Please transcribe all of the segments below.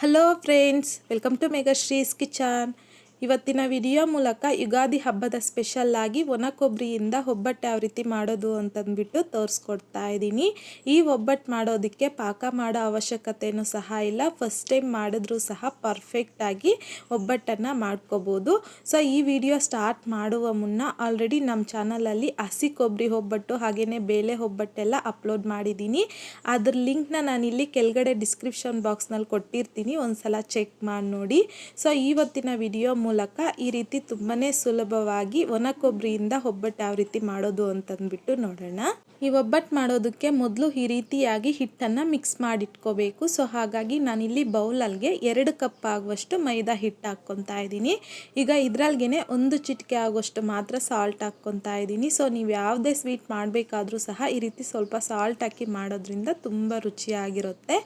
Hello friends, welcome to Megashree's kitchen. ಇವತ್ತಿನ video ಮೂಲಕ ಯುಗಾದಿ ಹಬ್ಬದ ಸ್ಪೆಷಲ್ ಆಗಿ ಒಣ ಕೊಬ್ಬರಿಯಿಂದ ಒಬ್ಬಟ್ಟು ಯಾವ ರೀತಿ ಮಾಡೋದು ಅಂತಂದ್ಬಿಟ್ಟು ತೋರಿಸ್ಕೊಡ್ತಾ ಇದ್ದೀನಿ. ಈ ಒಬ್ಬಟ್ಟು ಮಾಡೋದಕ್ಕೆ ಪಾಕ ಮಾಡೋ ಅವಶ್ಯಕತೆಯೂ ಸಹ ಇಲ್ಲ. ಫಸ್ಟ್ ಟೈಮ್ ಮಾಡಿದ್ರೂ ಸಹ ಪರ್ಫೆಕ್ಟಾಗಿ ಒಬ್ಬಟ್ಟನ್ನು ಮಾಡ್ಕೋಬೋದು. ಸೊ ಈ ವಿಡಿಯೋ ಸ್ಟಾರ್ಟ್ ಮಾಡುವ ಮುನ್ನ ಆಲ್ರೆಡಿ ನಮ್ಮ ಚಾನಲಲ್ಲಿ ಹಸಿ ಕೊಬ್ಬರಿ ಒಬ್ಬಟ್ಟು ಹಾಗೆಯೇ ಬೇಳೆ ಒಬ್ಬಟ್ಟೆಲ್ಲ ಅಪ್ಲೋಡ್ ಮಾಡಿದ್ದೀನಿ. ಅದ್ರ ಲಿಂಕ್ನ ನಾನಿಲ್ಲಿ ಕೆಳಗಡೆ ಡಿಸ್ಕ್ರಿಪ್ಷನ್ ಬಾಕ್ಸ್ನಲ್ಲಿ ಕೊಟ್ಟಿರ್ತೀನಿ, ಒಂದ್ಸಲ ಚೆಕ್ ಮಾಡಿ ನೋಡಿ. ಸೊ ಇವತ್ತಿನ ವಿಡಿಯೋ ಮೂಲಕ ಈ ರೀತಿ ತುಂಬಾ ಸುಲಭವಾಗಿ ಒಣ ಕೊಬ್ಬರಿಯಿಂದ ಒಬ್ಬಟ್ಟು ಯಾವ ರೀತಿ ಮಾಡೋದು ಅಂತಂದ್ಬಿಟ್ಟು ನೋಡೋಣ. ಈ ಒಬ್ಬಟ್ಟು ಮಾಡೋದಕ್ಕೆ ಮೊದಲು ಈ ರೀತಿಯಾಗಿ ಹಿಟ್ಟನ್ನು ಮಿಕ್ಸ್ ಮಾಡಿಟ್ಕೋಬೇಕು. ಸೊ ಹಾಗಾಗಿ ನಾನಿಲ್ಲಿ ಬೌಲಲ್ಗೆ 2 ಕಪ್ ಆಗುವಷ್ಟು ಮೈದಾ ಹಿಟ್ಟು ಹಾಕ್ಕೊತಾ ಇದ್ದೀನಿ. ಈಗ ಇದ್ರಲ್ಗೆ 1 ಚಿಟಿಕೆ ಆಗುವಷ್ಟು ಮಾತ್ರ ಸಾಲ್ಟ್ ಹಾಕ್ಕೊತಾ ಇದ್ದೀನಿ. ಸೊ ನೀವು ಯಾವುದೇ ಸ್ವೀಟ್ ಮಾಡಬೇಕಾದ್ರೂ ಸಹ ಈ ರೀತಿ ಸ್ವಲ್ಪ ಸಾಲ್ಟ್ ಹಾಕಿ ಮಾಡೋದ್ರಿಂದ ತುಂಬ ರುಚಿಯಾಗಿರುತ್ತೆ.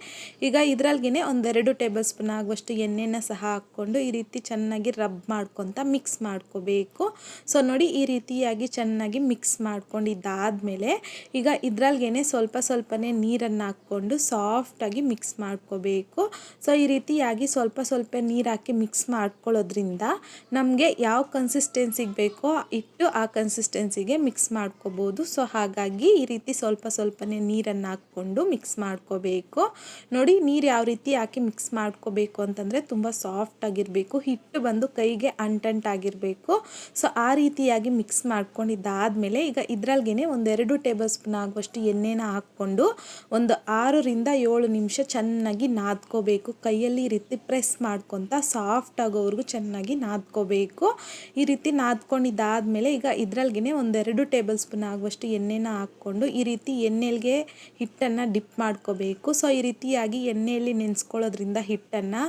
ಈಗ ಇದ್ರಲ್ಗೆ 1-2 ಟೇಬಲ್ ಸ್ಪೂನ್ ಆಗುವಷ್ಟು ಎಣ್ಣೆನ ಸಹ ಹಾಕ್ಕೊಂಡು ಈ ರೀತಿ ಚೆನ್ನಾಗಿ ರಬ್ ಮಾಡ್ಕೊತ ಮಿಕ್ಸ್ ಮಾಡ್ಕೋಬೇಕು. ಸೊ ನೋಡಿ, ಈ ರೀತಿಯಾಗಿ ಚೆನ್ನಾಗಿ ಮಿಕ್ಸ್ ಮಾಡ್ಕೊಂಡಿದ್ದಾದಮೇಲೆ ಈಗ ಇದ್ರಲ್ಗೆ ಸ್ವಲ್ಪನೇ ನೀರನ್ನು ಹಾಕ್ಕೊಂಡು ಸಾಫ್ಟಾಗಿ ಮಿಕ್ಸ್ ಮಾಡ್ಕೋಬೇಕು. ಸೊ ಈ ರೀತಿಯಾಗಿ ಸ್ವಲ್ಪ ನೀರು ಹಾಕಿ ಮಿಕ್ಸ್ ಮಾಡ್ಕೊಳ್ಳೋದ್ರಿಂದ ನಮಗೆ ಯಾವ ಕನ್ಸಿಸ್ಟೆನ್ಸಿಗೆ ಬೇಕೋ ಇಟ್ಟು ಆ ಕನ್ಸಿಸ್ಟೆನ್ಸಿಗೆ ಮಿಕ್ಸ್ ಮಾಡ್ಕೋಬೋದು. ಸೊ ಹಾಗಾಗಿ ಈ ರೀತಿ ಸ್ವಲ್ಪನೇ ನೀರನ್ನು ಹಾಕ್ಕೊಂಡು ಮಿಕ್ಸ್ ಮಾಡ್ಕೋಬೇಕು. ನೋಡಿ, ನೀರು ಯಾವ ರೀತಿ ಹಾಕಿ ಮಿಕ್ಸ್ ಮಾಡ್ಕೋಬೇಕು ಅಂತಂದರೆ ತುಂಬ ಸಾಫ್ಟಾಗಿರಬೇಕು, ಹಿಟ್ಟು ಬಂದು ಕೈಗೆ ಅಂಟಂಟಾಗಿರಬೇಕು. ಸೊ ಆ ರೀತಿಯಾಗಿ ಮಿಕ್ಸ್ ಮಾಡ್ಕೊಂಡಿದ್ದಾದಮೇಲೆ ಈಗ ಇದ್ರಲ್ಗೆ 1-2 ಟೇಬಲ್ ಸ್ಪೂನ್ ಆಗುವಷ್ಟು ಎಣ್ಣೆನ ಹಾಕ್ಕೊಂಡು ಒಂದು 6-7 ನಿಮಿಷ ಚೆನ್ನಾಗಿ ನಾದ್ಕೋಬೇಕು. ಕೈಯಲ್ಲಿ ಈ ರೀತಿ ಪ್ರೆಸ್ ಮಾಡ್ಕೊತ ಸಾಫ್ಟ್ ಆಗೋವರೆಗೂ ಚೆನ್ನಾಗಿ ನಾದ್ಕೋಬೇಕು. ಈ ರೀತಿ ನಾದ್ಕೊಂಡಿದ್ದಾದಮೇಲೆ ಈಗ ಇದ್ರಲ್ಗೆ 1-2 ಟೇಬಲ್ ಸ್ಪೂನ್ ಆಗುವಷ್ಟು ಎಣ್ಣೆನ ಹಾಕ್ಕೊಂಡು ಈ ರೀತಿ ಎಣ್ಣೆಗೆ ಹಿಟ್ಟನ್ನು ಡಿಪ್ ಮಾಡ್ಕೋಬೇಕು. ಸೊ ಈ ರೀತಿಯಾಗಿ ಎಣ್ಣೆಯಲ್ಲಿ ನೆನೆಸ್ಕೊಳ್ಳೋದ್ರಿಂದ ಹಿಟ್ಟನ್ನು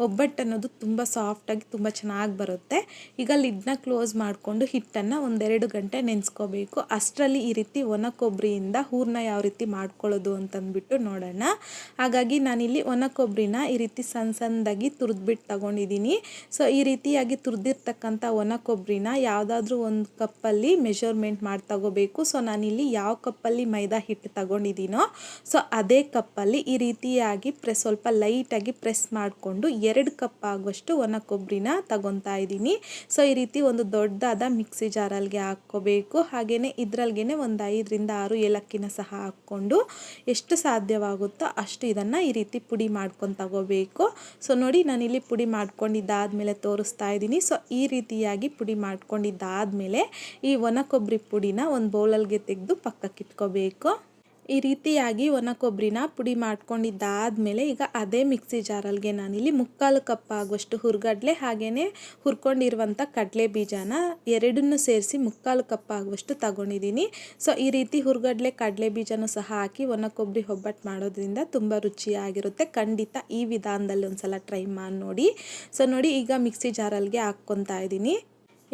ಒಬ್ಬಟ್ಟು ಅನ್ನೋದು ತುಂಬ ಸಾಫ್ಟಾಗಿ ತುಂಬ ಚೆನ್ನಾಗಿ ಬರುತ್ತೆ. ಈಗ ಲಿಡ್ನ ಕ್ಲೋಸ್ ಮಾಡಿಕೊಂಡು ಹಿಟ್ಟನ್ನು 1-2 ಗಂಟೆ ನೆನೆಸ್ಕೋಬೇಕು. ಅಷ್ಟರಲ್ಲಿ ಈ ರೀತಿ ಒಣ ಕೊಬ್ಬರಿಯಿಂದ ಹೂರಣ ಯಾವ ರೀತಿ ಮಾಡ್ಕೊಳ್ಳೋದು ಅಂತಂದ್ಬಿಟ್ಟು ನೋಡೋಣ. ಹಾಗಾಗಿ ನಾನಿಲ್ಲಿ ಒಣ ಕೊಬ್ಬರಿನ ಈ ರೀತಿ ಸಣ್ಣದಾಗಿ ತುರಿದ್ಬಿಟ್ಟು ತಗೊಂಡಿದ್ದೀನಿ. ಸೊ ಈ ರೀತಿಯಾಗಿ ತುರಿದಿರ್ತಕ್ಕಂಥ ಒಣ ಕೊಬ್ಬರಿನ ಯಾವುದಾದ್ರೂ ಒಂದು ಕಪ್ಪಲ್ಲಿ ಮೆಷರ್ಮೆಂಟ್ ಮಾಡಿ ತಗೋಬೇಕು. ಸೊ ನಾನಿಲ್ಲಿ ಯಾವ ಕಪ್ಪಲ್ಲಿ ಮೈದಾ ಹಿಟ್ಟು ತಗೊಂಡಿದ್ದೀನೋ ಸೊ ಅದೇ ಕಪ್ಪಲ್ಲಿ ಈ ರೀತಿಯಾಗಿ ಸ್ವಲ್ಪ ಲೈಟಾಗಿ ಪ್ರೆಸ್ ಮಾಡಿಕೊಂಡು 2 ಕಪ್ ಆಗುವಷ್ಟು ಒಣ ಕೊಬ್ಬರಿನ ತಗೊತಾ ಇದ್ದೀನಿ. ಸೊ ಈ ರೀತಿ ಒಂದು ದೊಡ್ಡದಾದ ಮಿಕ್ಸಿ ಜಾರಲ್ಗೆ ಹಾಕ್ಕೋಬೇಕು. ಹಾಗೆಯೇ ಇದ್ರಲ್ಗೆ ಒಂದು 5-6 ಏಲಕ್ಕಿನ ಸಹ ಹಾಕ್ಕೊಂಡು ಎಷ್ಟು ಸಾಧ್ಯವಾಗುತ್ತೋ ಅಷ್ಟು ಇದನ್ನು ಈ ರೀತಿ ಪುಡಿ ಮಾಡ್ಕೊಂಡು ತಗೋಬೇಕು. ಸೊ ನೋಡಿ, ನಾನಿಲ್ಲಿ ಪುಡಿ ಮಾಡ್ಕೊಂಡಿದ್ದಾದಮೇಲೆ ತೋರಿಸ್ತಾ ಇದ್ದೀನಿ. ಸೊ ಈ ರೀತಿಯಾಗಿ ಪುಡಿ ಮಾಡ್ಕೊಂಡಿದ್ದಾದಮೇಲೆ ಈ ಒಣ ಕೊಬ್ಬರಿ ಪುಡಿನ ಒಂದು ಬೌಲಲ್ಗೆ ತೆಗೆದು ಪಕ್ಕಕ್ಕೆ ಇಟ್ಕೋಬೇಕು. ಈ ರೀತಿಯಾಗಿ ಒಣ ಕೊಬ್ಬರಿನ ಪುಡಿ ಮಾಡ್ಕೊಂಡಿದ್ದಾದಮೇಲೆ ಈಗ ಅದೇ ಮಿಕ್ಸಿ ಜಾರಲ್ಗೆ ನಾನಿಲ್ಲಿ 3/4 ಕಪ್ ಆಗುವಷ್ಟು ಹುರ್ಗಡ್ಲೆ ಹಾಗೆಯೇ ಹುರ್ಕೊಂಡಿರುವಂಥ ಕಡಲೆ ಬೀಜನ ಎರಡನ್ನೂ ಸೇರಿಸಿ 3/4 ಕಪ್ ಆಗುವಷ್ಟು ತಗೊಂಡಿದ್ದೀನಿ. ಸೊ ಈ ರೀತಿ ಹುರ್ಗಡ್ಲೆ ಕಡಲೆ ಬೀಜನೂ ಸಹ ಹಾಕಿ ಒಣ ಕೊಬ್ಬರಿ ಒಬ್ಬಟ್ಟು ಮಾಡೋದ್ರಿಂದ ತುಂಬ ರುಚಿಯಾಗಿರುತ್ತೆ. ಖಂಡಿತ ಈ ವಿಧಾನದಲ್ಲಿ ಒಂದ್ಸಲ ಟ್ರೈ ಮಾಡಿ ನೋಡಿ. ಸೊ ನೋಡಿ, ಈಗ ಮಿಕ್ಸಿ ಜಾರಲ್ಗೆ ಹಾಕ್ಕೊತಾ ಇದ್ದೀನಿ.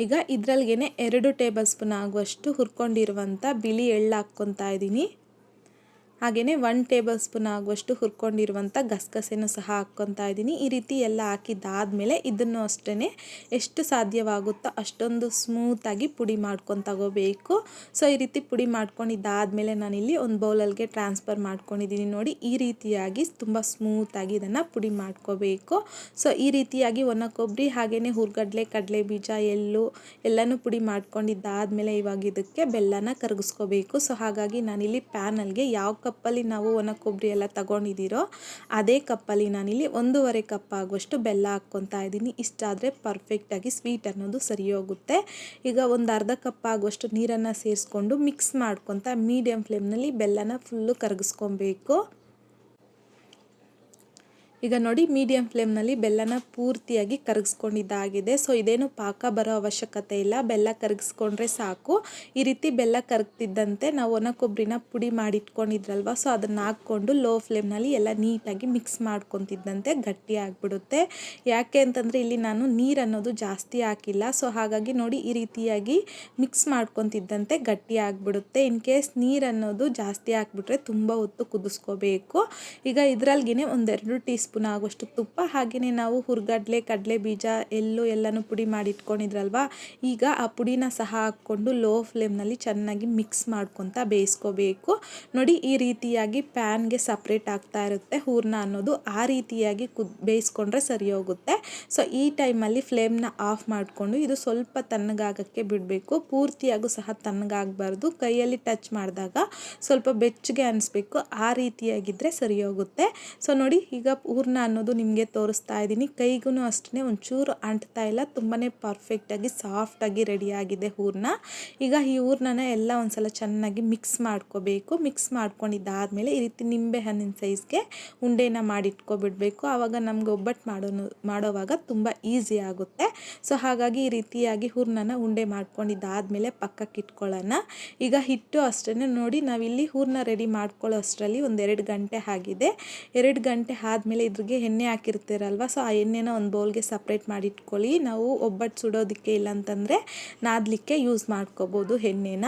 ಈಗ ಇದ್ರಲ್ಗೆ 2 ಟೇಬಲ್ ಸ್ಪೂನ್ ಆಗುವಷ್ಟು ಹುರ್ಕೊಂಡಿರುವಂಥ ಬಿಳಿ ಎಳ್ಳು ಹಾಕ್ಕೊತಾ ಇದ್ದೀನಿ. ಹಾಗೆಯೇ 1 ಟೇಬಲ್ ಸ್ಪೂನ್ ಆಗುವಷ್ಟು ಹುರ್ಕೊಂಡಿರುವಂಥ ಗಸಗಸೆನೂ ಸಹ ಹಾಕ್ಕೊತಾ ಇದ್ದೀನಿ. ಈ ರೀತಿ ಎಲ್ಲ ಹಾಕಿದ್ದಾದಮೇಲೆ ಇದನ್ನು ಅಷ್ಟೇ ಎಷ್ಟು ಸಾಧ್ಯವಾಗುತ್ತೋ ಅಷ್ಟೊಂದು ಸ್ಮೂತಾಗಿ ಪುಡಿ ಮಾಡ್ಕೊಂಡು ತಗೋಬೇಕು. ಸೊ ಈ ರೀತಿ ಪುಡಿ ಮಾಡ್ಕೊಂಡಿದ್ದಾದಮೇಲೆ ನಾನಿಲ್ಲಿ ಒಂದು ಬೌಲಲ್ಗೆ ಟ್ರಾನ್ಸ್ಫರ್ ಮಾಡ್ಕೊಂಡಿದ್ದೀನಿ. ನೋಡಿ, ಈ ರೀತಿಯಾಗಿ ತುಂಬ ಸ್ಮೂತಾಗಿ ಇದನ್ನು ಪುಡಿ ಮಾಡ್ಕೋಬೇಕು. ಸೊ ಈ ರೀತಿಯಾಗಿ ಒಣ ಕೊಬ್ಬರಿ ಹಾಗೆಯೇ ಹುರ್ಗಡ್ಲೆ ಕಡಲೆ ಬೀಜ ಎಳ್ಳು ಎಲ್ಲನೂ ಪುಡಿ ಮಾಡ್ಕೊಂಡಿದ್ದಾದಮೇಲೆ ಇವಾಗ ಇದಕ್ಕೆ ಬೆಲ್ಲನ ಕರಗಿಸ್ಕೋಬೇಕು. ಸೊ ಹಾಗಾಗಿ ನಾನಿಲ್ಲಿ ಪ್ಯಾನಲ್ಗೆ ಯಾವ ಕಪ್ಪಲ್ಲಿ ನಾವು ಒಣ ಕೊಬ್ಬರಿ ಎಲ್ಲ ತಗೊಂಡಿದ್ದೀರೋ ಅದೇ ಕಪ್ಪಲ್ಲಿ ನಾನಿಲ್ಲಿ 1.5 ಕಪ್ ಆಗುವಷ್ಟು ಬೆಲ್ಲ ಹಾಕ್ಕೊತಾ ಇದ್ದೀನಿ. ಇಷ್ಟಾದರೆ ಪರ್ಫೆಕ್ಟಾಗಿ ಸ್ವೀಟ್ ಅನ್ನೋದು ಸರಿ ಹೋಗುತ್ತೆ. ಈಗ ಒಂದು ಅರ್ಧ ಕಪ್ ಆಗುವಷ್ಟು ನೀರನ್ನು ಸೇರಿಸ್ಕೊಂಡು ಮಿಕ್ಸ್ ಮಾಡ್ಕೊತಾ ಮೀಡಿಯಮ್ ಫ್ಲೇಮ್ನಲ್ಲಿ ಬೆಲ್ಲನ ಫುಲ್ಲು ಕರಗಿಸ್ಕೊಬೇಕು. ಈಗ ನೋಡಿ, ಮೀಡಿಯಮ್ ಫ್ಲೇಮ್ನಲ್ಲಿ ಬೆಲ್ಲನ ಪೂರ್ತಿಯಾಗಿ ಕರಗಿಸ್ಕೊಂಡಿದ್ದಾಗಿದೆ. ಸೊ ಇದೇನು ಪಾಕ ಬರೋ ಅವಶ್ಯಕತೆ ಇಲ್ಲ, ಬೆಲ್ಲ ಕರಗಿಸ್ಕೊಂಡ್ರೆ ಸಾಕು. ಈ ರೀತಿ ಬೆಲ್ಲ ಕರಗ್ತಿದ್ದಂತೆ ನಾವು ಒಣ ಕೊಬ್ಬರಿನ ಪುಡಿ ಮಾಡಿಟ್ಕೊಂಡಿದ್ರಲ್ವ, ಸೊ ಅದನ್ನು ಹಾಕ್ಕೊಂಡು ಲೋ ಫ್ಲೇಮ್ನಲ್ಲಿ ಎಲ್ಲ ನೀಟಾಗಿ ಮಿಕ್ಸ್ ಮಾಡ್ಕೊತಿದ್ದಂತೆ ಗಟ್ಟಿ ಆಗಿಬಿಡುತ್ತೆ. ಯಾಕೆ ಅಂತಂದರೆ ಇಲ್ಲಿ ನಾನು ನೀರು ಅನ್ನೋದು ಜಾಸ್ತಿ ಹಾಕಿಲ್ಲ. ಸೊ ಹಾಗಾಗಿ ನೋಡಿ, ಈ ರೀತಿಯಾಗಿ ಮಿಕ್ಸ್ ಮಾಡ್ಕೊತಿದ್ದಂತೆ ಗಟ್ಟಿ ಆಗಿಬಿಡುತ್ತೆ. ಇನ್ ಕೇಸ್ ನೀರು ಅನ್ನೋದು ಜಾಸ್ತಿ ಹಾಕ್ಬಿಟ್ರೆ ತುಂಬ ಹೊತ್ತು ಕುದಿಸ್ಕೋಬೇಕು. ಈಗ ಇದ್ರಲ್ಗೆ 1-2 ಟೀ ಸ್ಪೂನ್ ಆಗುವಷ್ಟು ತುಪ್ಪ, ಹಾಗೆಯೇ ನಾವು ಹುರ್ಗಡ್ಲೆ, ಕಡಲೆ ಬೀಜ, ಎಳ್ಳು ಎಲ್ಲನೂ ಪುಡಿ ಮಾಡಿ ಇಟ್ಕೊಂಡಿದ್ರಲ್ವ, ಈಗ ಆ ಪುಡಿನ ಸಹ ಹಾಕ್ಕೊಂಡು ಲೋ ಫ್ಲೇಮ್ನಲ್ಲಿ ಚೆನ್ನಾಗಿ ಮಿಕ್ಸ್ ಮಾಡ್ಕೊತ ಬೇಯಿಸ್ಕೋಬೇಕು. ನೋಡಿ ಈ ರೀತಿಯಾಗಿ ಪ್ಯಾನ್ಗೆ ಸಪ್ರೇಟ್ ಆಗ್ತಾ ಇರುತ್ತೆ ಹೂರ್ಣ ಅನ್ನೋದು, ಆ ರೀತಿಯಾಗಿ ಬೇಯಿಸ್ಕೊಂಡ್ರೆ ಸರಿ ಹೋಗುತ್ತೆ. ಸೊ ಈ ಟೈಮಲ್ಲಿ ಫ್ಲೇಮ್ನ ಆಫ್ ಮಾಡಿಕೊಂಡು ಇದು ಸ್ವಲ್ಪ ತಣ್ಣಗಾಗಕ್ಕೆ ಬಿಡಬೇಕು. ಪೂರ್ತಿಯಾಗೂ ಸಹ ತಣ್ಣಗಾಗಬಾರ್ದು, ಕೈಯಲ್ಲಿ ಟಚ್ ಮಾಡಿದಾಗ ಸ್ವಲ್ಪ ಬೆಚ್ಚಗೆ ಅನಿಸ್ಬೇಕು, ಆ ರೀತಿಯಾಗಿದ್ದರೆ ಸರಿ ಹೋಗುತ್ತೆ. ಸೊ ನೋಡಿ ಈಗ ಹೂರ್ಣ ಅನ್ನೋದು ನಿಮಗೆ ತೋರಿಸ್ತಾ ಇದ್ದೀನಿ, ಕೈಗೂ ಅಷ್ಟೇ ಒಂಚೂರು ಅಂಟ್ತಾ ಇಲ್ಲ, ತುಂಬಾ ಪರ್ಫೆಕ್ಟಾಗಿ ಸಾಫ್ಟಾಗಿ ರೆಡಿಯಾಗಿದೆ ಹೂರ್ಣ. ಈಗ ಈ ಹೂರ್ಣನ ಎಲ್ಲ ಒಂದ್ಸಲ ಚೆನ್ನಾಗಿ ಮಿಕ್ಸ್ ಮಾಡ್ಕೋಬೇಕು. ಮಿಕ್ಸ್ ಮಾಡ್ಕೊಂಡಿದ್ದಾದಮೇಲೆ ಈ ರೀತಿ ನಿಂಬೆ ಹಣ್ಣಿನ ಸೈಜ್ಗೆ ಉಂಡೆನ ಮಾಡಿಟ್ಕೊಬಿಡ್ಬೇಕು. ಆವಾಗ ನಮ್ಗೆ ಒಬ್ಬಟ್ಟು ಮಾಡೋವಾಗ ತುಂಬ ಈಸಿ ಆಗುತ್ತೆ. ಸೊ ಹಾಗಾಗಿ ಈ ರೀತಿಯಾಗಿ ಹೂರ್ಣನ ಉಂಡೆ ಮಾಡ್ಕೊಂಡಿದ್ದಾದಮೇಲೆ ಪಕ್ಕಕ್ಕೆ ಇಟ್ಕೊಳ್ಳೋಣ. ಈಗ ಹಿಟ್ಟು ಅಷ್ಟೇ ನೋಡಿ, ನಾವಿಲ್ಲಿ ಹೂರ್ಣ ರೆಡಿ ಮಾಡ್ಕೊಳ್ಳೋ ಅಷ್ಟರಲ್ಲಿ ಒಂದು 2 ಗಂಟೆ ಆಗಿದೆ. 2 ಗಂಟೆ ಆದಮೇಲೆ ಇದ್ರಿಗೆ ಎಣ್ಣೆ ಹಾಕಿರ್ತೀರಲ್ವ, ಸೊ ಆ ಎಣ್ಣೆನ ಒಂದು ಬೌಲ್ಗೆ ಸಪ್ರೇಟ್ ಮಾಡಿ ಇಟ್ಕೊಳ್ಳಿ. ನಾವು ಒಬ್ಬಟ್ಟು ಸುಡೋದಕ್ಕೆ ಇಲ್ಲಾಂತಂದರೆ ನಾದಲಿಕ್ಕೆ ಯೂಸ್ ಮಾಡ್ಕೋಬೋದು ಎಣ್ಣೆನ.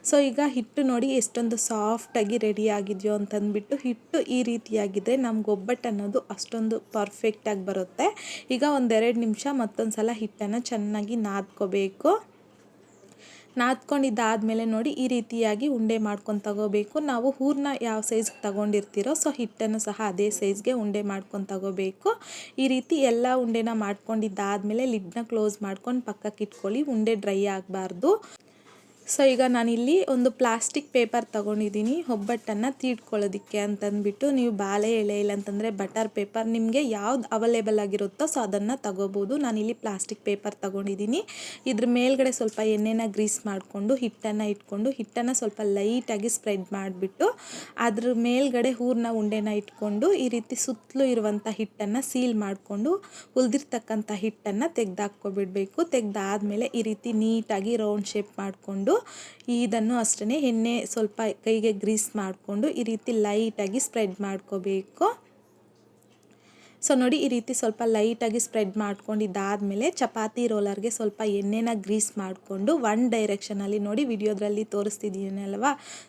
ಸೊ ಈಗ ಹಿಟ್ಟು ನೋಡಿ ಎಷ್ಟೊಂದು ಸಾಫ್ಟಾಗಿ ರೆಡಿ ಆಗಿದೆಯೋ ಅಂತಂದ್ಬಿಟ್ಟು, ಹಿಟ್ಟು ಈ ರೀತಿಯಾಗಿದ್ದರೆ ನಮ್ಗೆ ಒಬ್ಬಟ್ಟು ಅನ್ನೋದು ಅಷ್ಟೊಂದು ಪರ್ಫೆಕ್ಟಾಗಿ ಬರುತ್ತೆ. ಈಗ ಒಂದು 2 ನಿಮಿಷ ಮತ್ತೊಂದು ಸಲ ಹಿಟ್ಟನ್ನು ಚೆನ್ನಾಗಿ ನಾದ್ಕೋಬೇಕು. ನಾದ್ಕೊಂಡಿದ್ದಾದಮೇಲೆ ನೋಡಿ ಈ ರೀತಿಯಾಗಿ ಉಂಡೆ ಮಾಡ್ಕೊಂಡು ತಗೋಬೇಕು. ನಾವು ಹೂರ್ಣ ಯಾವ ಸೈಜ್ಗೆ ತಗೊಂಡಿರ್ತೀರೋ ಸೊ ಹಿಟ್ಟನ್ನು ಸಹ ಅದೇ ಸೈಜ್ಗೆ ಉಂಡೆ ಮಾಡ್ಕೊಂಡು ತಗೋಬೇಕು. ಈ ರೀತಿ ಎಲ್ಲ ಉಂಡೆನ ಮಾಡ್ಕೊಂಡಿದ್ದಾದಮೇಲೆ ಲಿಡ್ನ ಕ್ಲೋಸ್ ಮಾಡ್ಕೊಂಡು ಪಕ್ಕಕ್ಕೆ ಇಟ್ಕೊಳ್ಳಿ, ಉಂಡೆ ಡ್ರೈ ಆಗಬಾರ್ದು. ಸೊ ಈಗ ನಾನಿಲ್ಲಿ ಒಂದು ಪ್ಲಾಸ್ಟಿಕ್ ಪೇಪರ್ ತೊಗೊಂಡಿದ್ದೀನಿ ಒಬ್ಬಟ್ಟನ್ನು ತೀಡ್ಕೊಳ್ಳೋದಕ್ಕೆ ಅಂತಂದ್ಬಿಟ್ಟು. ನೀವು ಬಾಳೆ ಎಳೆ ಇಲ್ಲಾಂತಂದರೆ ಬಟರ್ ಪೇಪರ್, ನಿಮಗೆ ಯಾವ್ದು ಅವೈಲೇಬಲ್ ಆಗಿರುತ್ತೋ ಸೊ ಅದನ್ನು ತಗೋಬೋದು. ನಾನಿಲ್ಲಿ ಪ್ಲಾಸ್ಟಿಕ್ ಪೇಪರ್ ತೊಗೊಂಡಿದ್ದೀನಿ. ಇದ್ರ ಮೇಲ್ಗಡೆ ಸ್ವಲ್ಪ ಎಣ್ಣೆನ ಗ್ರೀಸ್ ಮಾಡಿಕೊಂಡು ಹಿಟ್ಟನ್ನು ಇಟ್ಕೊಂಡು, ಹಿಟ್ಟನ್ನು ಸ್ವಲ್ಪ ಲೈಟಾಗಿ ಸ್ಪ್ರೆಡ್ ಮಾಡಿಬಿಟ್ಟು ಅದ್ರ ಮೇಲ್ಗಡೆ ಹೂರ್ಣ ಉಂಡೆನ ಇಟ್ಕೊಂಡು ಈ ರೀತಿ ಸುತ್ತಲೂ ಇರುವಂಥ ಹಿಟ್ಟನ್ನು ಸೀಲ್ ಮಾಡಿಕೊಂಡು ಉಳಿದಿರ್ತಕ್ಕಂಥ ಹಿಟ್ಟನ್ನು ತೆಗೆದಾಕ್ಕೊಬಿಡಬೇಕು. ತೆಗೆದಾದ್ಮೇಲೆ ಈ ರೀತಿ ನೀಟಾಗಿ ರೌಂಡ್ ಶೇಪ್ ಮಾಡಿಕೊಂಡು ಇದನ್ನು ಅಷ್ಟೇ ಎಣ್ಣೆ ಸ್ವಲ್ಪ ಕೈಗೆ ಗ್ರೀಸ್ ಮಾಡಿಕೊಂಡು ಈ ರೀತಿ ಲೈಟಾಗಿ ಸ್ಪ್ರೆಡ್ ಮಾಡ್ಕೋಬೇಕು. ಸೊ ನೋಡಿ ಈ ರೀತಿ ಸ್ವಲ್ಪ ಲೈಟಾಗಿ ಸ್ಪ್ರೆಡ್ ಮಾಡ್ಕೊಂಡಿದ್ದಾದಮೇಲೆ ಚಪಾತಿ ರೋಲರ್ಗೆ ಸ್ವಲ್ಪ ಎಣ್ಣೆನ ಗ್ರೀಸ್ ಮಾಡಿಕೊಂಡು ಒನ್ ಡೈರೆಕ್ಷನಲ್ಲಿ, ನೋಡಿ ವಿಡಿಯೋದ್ರಲ್ಲಿ ತೋರಿಸ್ತಿದ್ದೀನಲ್ವ,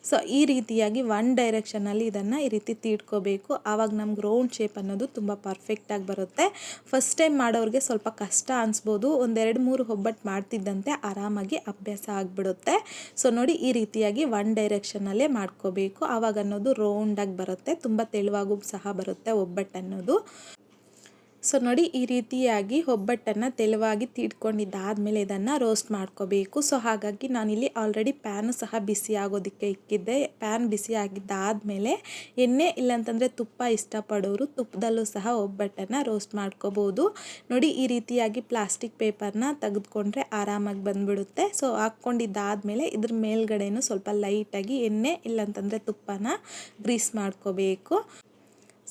ಸೊ ಈ ರೀತಿಯಾಗಿ ಒನ್ ಡೈರೆಕ್ಷನಲ್ಲಿ ಇದನ್ನು ಈ ರೀತಿ ತೀಡ್ಕೋಬೇಕು. ಆವಾಗ ನಮ್ಗೆ ರೌಂಡ್ ಶೇಪ್ ಅನ್ನೋದು ತುಂಬ ಪರ್ಫೆಕ್ಟಾಗಿ ಬರುತ್ತೆ. ಫಸ್ಟ್ ಟೈಮ್ ಮಾಡೋರಿಗೆ ಸ್ವಲ್ಪ ಕಷ್ಟ ಅನಿಸ್ಬೋದು, ಒಂದು 2-3 ಒಬ್ಬಟ್ಟು ಮಾಡ್ತಿದ್ದಂತೆ ಆರಾಮಾಗಿ ಅಭ್ಯಾಸ ಆಗಿಬಿಡುತ್ತೆ. ಸೊ ನೋಡಿ ಈ ರೀತಿಯಾಗಿ ಒನ್ ಡೈರೆಕ್ಷನಲ್ಲೇ ಮಾಡ್ಕೋಬೇಕು, ಆವಾಗ ಅನ್ನೋದು ರೌಂಡಾಗಿ ಬರುತ್ತೆ, ತುಂಬ ತೆಳುವಾಗೂ ಸಹ ಬರುತ್ತೆ ಒಬ್ಬಟ್ಟು ಅನ್ನೋದು. ಸೊ ನೋಡಿ ಈ ರೀತಿಯಾಗಿ ಒಬ್ಬಟ್ಟನ್ನು ತೆಳುವಾಗಿ ತೀಡ್ಕೊಂಡಿದ್ದಾದಮೇಲೆ ಇದನ್ನು ರೋಸ್ಟ್ ಮಾಡ್ಕೋಬೇಕು. ಸೊ ಹಾಗಾಗಿ ನಾನಿಲ್ಲಿ ಆಲ್ರೆಡಿ ಪ್ಯಾನು ಸಹ ಬಿಸಿ ಆಗೋದಕ್ಕೆ ಇಕ್ಕಿದ್ದೆ. ಪ್ಯಾನ್ ಬಿಸಿ ಆಗಿದ್ದಾದಮೇಲೆ ಎಣ್ಣೆ ಇಲ್ಲಾಂತಂದರೆ ತುಪ್ಪ ಇಷ್ಟಪಡೋರು ತುಪ್ಪದಲ್ಲೂ ಸಹ ಒಬ್ಬಟ್ಟನ್ನು ರೋಸ್ಟ್ ಮಾಡ್ಕೋಬೋದು. ನೋಡಿ ಈ ರೀತಿಯಾಗಿ ಪ್ಲಾಸ್ಟಿಕ್ ಪೇಪರ್ನ ತೆಗೆದುಕೊಂಡ್ರೆ ಆರಾಮಾಗಿ ಬಂದುಬಿಡುತ್ತೆ. ಸೊ ಹಾಕ್ಕೊಂಡಿದ್ದಾದಮೇಲೆ ಇದ್ರ ಮೇಲ್ಗಡೆನೂ ಸ್ವಲ್ಪ ಲೈಟಾಗಿ ಎಣ್ಣೆ ಇಲ್ಲಾಂತಂದರೆ ತುಪ್ಪನ ಗ್ರೀಸ್ ಮಾಡ್ಕೋಬೇಕು.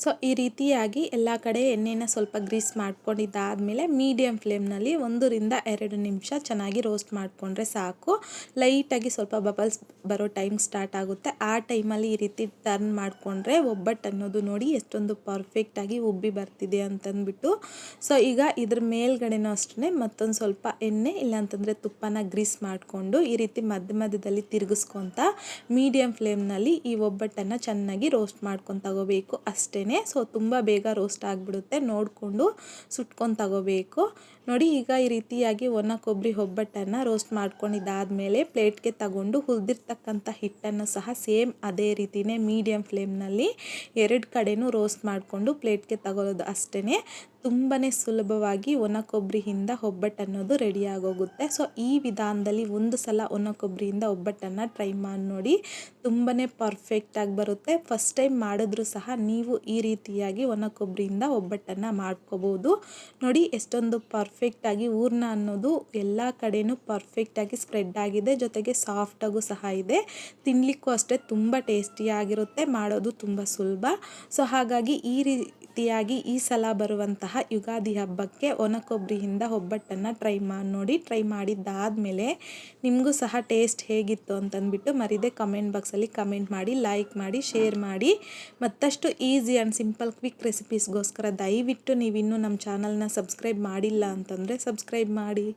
ಸೊ ಈ ರೀತಿಯಾಗಿ ಎಲ್ಲ ಕಡೆ ಎಣ್ಣೆನ ಸ್ವಲ್ಪ ಗ್ರೀಸ್ ಮಾಡ್ಕೊಂಡಿದ್ದಾದಮೇಲೆ ಮೀಡಿಯಮ್ ಫ್ಲೇಮ್ನಲ್ಲಿ 1-2 ನಿಮಿಷ ಚೆನ್ನಾಗಿ ರೋಸ್ಟ್ ಮಾಡಿಕೊಂಡ್ರೆ ಸಾಕು. ಲೈಟಾಗಿ ಸ್ವಲ್ಪ ಬಬಲ್ಸ್ ಬರೋ ಟೈಮ್ ಸ್ಟಾರ್ಟ್ ಆಗುತ್ತೆ, ಆ ಟೈಮಲ್ಲಿ ಈ ರೀತಿ ಟರ್ನ್ ಮಾಡಿಕೊಂಡ್ರೆ ಒಬ್ಬಟ್ಟು ಅನ್ನೋದು ನೋಡಿ ಎಷ್ಟೊಂದು ಪರ್ಫೆಕ್ಟಾಗಿ ಉಬ್ಬಿ ಬರ್ತಿದೆ ಅಂತಂದ್ಬಿಟ್ಟು. ಸೊ ಈಗ ಇದ್ರ ಮೇಲ್ಗಡೆನೂ ಅಷ್ಟೇ ಮತ್ತೊಂದು ಸ್ವಲ್ಪ ಎಣ್ಣೆ ಇಲ್ಲಾಂತಂದರೆ ತುಪ್ಪನ ಗ್ರೀಸ್ ಮಾಡಿಕೊಂಡು ಈ ರೀತಿ ಮಧ್ಯದಲ್ಲಿ ತಿರುಗಿಸ್ಕೊತ ಮೀಡಿಯಮ್ ಫ್ಲೇಮ್ನಲ್ಲಿ ಈ ಒಬ್ಬಟ್ಟನ್ನು ಚೆನ್ನಾಗಿ ರೋಸ್ಟ್ ಮಾಡ್ಕೊಂಡು ತಗೋಬೇಕು ಅಷ್ಟೇ. ಸೊ ತುಂಬ ಬೇಗ ರೋಸ್ಟ್ ಆಗಿಬಿಡುತ್ತೆ, ನೋಡಿಕೊಂಡು ಸುಟ್ಕೊಂಡು ತಗೋಬೇಕು. ನೋಡಿ ಈಗ ಈ ರೀತಿಯಾಗಿ ಒಣ ಕೊಬ್ಬರಿ ಒಬ್ಬಟ್ಟನ್ನು ರೋಸ್ಟ್ ಮಾಡ್ಕೊಂಡಿದ್ದಾದಮೇಲೆ ಪ್ಲೇಟ್ಗೆ ತಗೊಂಡು ಹುರಿದಿರ್ತಕ್ಕಂಥ ಹಿಟ್ಟನ್ನು ಸಹ ಸೇಮ್ ಅದೇ ರೀತಿಯೇ ಮೀಡಿಯಮ್ ಫ್ಲೇಮ್ನಲ್ಲಿ 2 ಕಡೆನೂ ರೋಸ್ಟ್ ಮಾಡಿಕೊಂಡು ಪ್ಲೇಟ್ಗೆ ತಗೊಳ್ಳೋದು ಅಷ್ಟೇ. ತುಂಬಾ ಸುಲಭವಾಗಿ ಒಣ ಕೊಬ್ಬರಿಯಿಂದ ಒಬ್ಬಟ್ಟು ಅನ್ನೋದು ರೆಡಿ ಆಗೋಗುತ್ತೆ. ಸೊ ಈ ವಿಧಾನದಲ್ಲಿ ಒಂದು ಸಲ ಒಣ ಕೊಬ್ಬರಿಯಿಂದ ಒಬ್ಬಟ್ಟನ್ನು ಟ್ರೈ ಮಾಡಿ ನೋಡಿ, ತುಂಬಾ ಪರ್ಫೆಕ್ಟಾಗಿ ಬರುತ್ತೆ. ಫಸ್ಟ್ ಟೈಮ್ ಮಾಡಿದ್ರೂ ಸಹ ನೀವು ಈ ರೀತಿಯಾಗಿ ಒಣ ಕೊಬ್ಬರಿಯಿಂದ ಒಬ್ಬಟ್ಟನ್ನು ಮಾಡ್ಕೋಬೋದು. ನೋಡಿ ಎಷ್ಟೊಂದು ಪರ್ಫೆಕ್ಟಾಗಿ ಹೂರ್ಣ ಅನ್ನೋದು ಎಲ್ಲ ಕಡೆನೂ ಪರ್ಫೆಕ್ಟಾಗಿ ಸ್ಪ್ರೆಡ್ ಆಗಿದೆ, ಜೊತೆಗೆ ಸಾಫ್ಟಾಗೂ ಸಹ ಇದೆ. ತಿನ್ನಲಿಕ್ಕೂ ಅಷ್ಟೇ ತುಂಬ ಟೇಸ್ಟಿಯಾಗಿರುತ್ತೆ, ಮಾಡೋದು ತುಂಬ ಸುಲಭ. ಸೊ ಹಾಗಾಗಿ ಈ ರೀತಿಯಾಗಿ ಈ ಸಲ ಬರುವಂತಹ ಯುಗಾದಿ ಹಬ್ಬಕ್ಕೆ ಒಣ ಕೊಬ್ಬರಿಯಿಂದ ಒಬ್ಬಟ್ಟನ್ನು ಟ್ರೈ ಮಾಡಿ ನೋಡಿ. ಟ್ರೈ ಮಾಡಿದ್ದಾದಮೇಲೆ ನಿಮಗೂ ಸಹ ಟೇಸ್ಟ್ ಹೇಗಿತ್ತು ಅಂತಂದ್ಬಿಟ್ಟು ಮರಿದೆ ಕಮೆಂಟ್ ಬಾಕ್ಸಲ್ಲಿ ಕಮೆಂಟ್ ಮಾಡಿ, ಲೈಕ್ ಮಾಡಿ, ಶೇರ್ ಮಾಡಿ. ಮತ್ತಷ್ಟು ಈಸಿ ಆ್ಯಂಡ್ ಸಿಂಪಲ್ ಕ್ವಿಕ್ ರೆಸಿಪೀಸ್ಗೋಸ್ಕರ ದಯವಿಟ್ಟು ನೀವಿನ್ನೂ ನಮ್ಮ ಚಾನಲ್ನ ಸಬ್ಸ್ಕ್ರೈಬ್ ಮಾಡಿಲ್ಲ ಅಂತಂದರೆ ಸಬ್ಸ್ಕ್ರೈಬ್ ಮಾಡಿ.